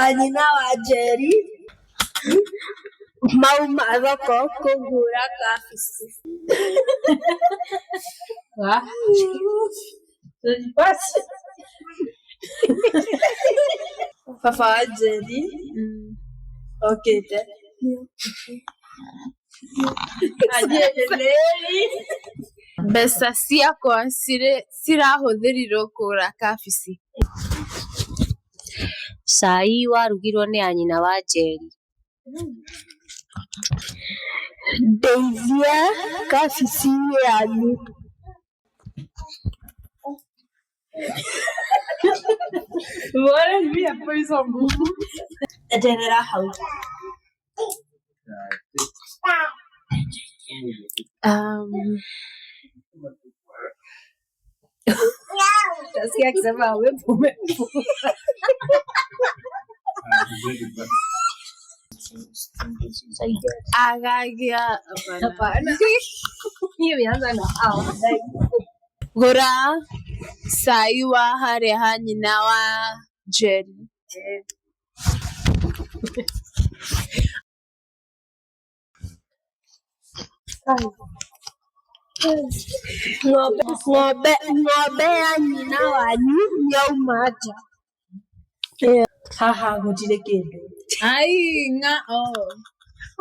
anyina wa Njeri mauma thoko kũgũra kabici. Baba wa Njeri okĩte mbeca ciakwa cirahũthĩrirwo kũgũra kabici. Cai warugirwo nĩ anyina wa Njeri. Ndeithia kabici yanyu. Endelea hau. Nasikia akisema wewe Agagĩa hapana. Hiyo imeanza na au. gũra cai wa harĩa ha nyina wa Njeri. Ng'ombe ya nyina wanyu yauma nja. Haha gũtirĩ kĩndũ.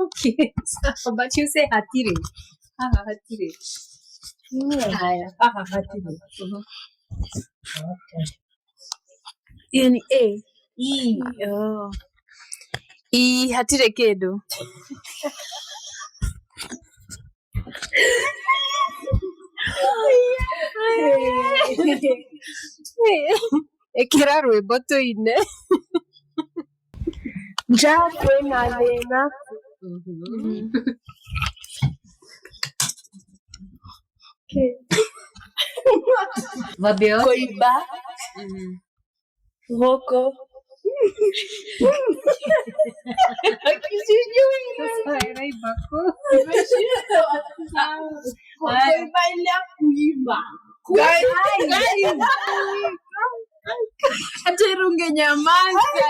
Okay. But you say hatire. Haha hatire. Haya, haha hatire. Hiyo ni A. Hatirĩ kĩndũ. Ĩkĩra rwĩmbo tũine. Nja kwĩna thĩna. Kũimba gũkũ Aterunge nyamaza.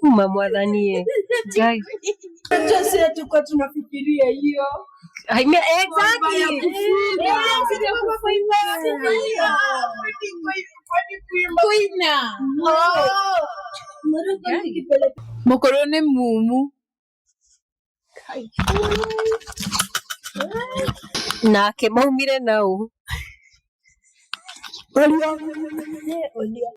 Mwathanie. Sasa tulikuwa tunafikiria hiyo. Exactly. Kuina. Mũkũrũ nĩ mumu. Nake maumire naũ. Olio.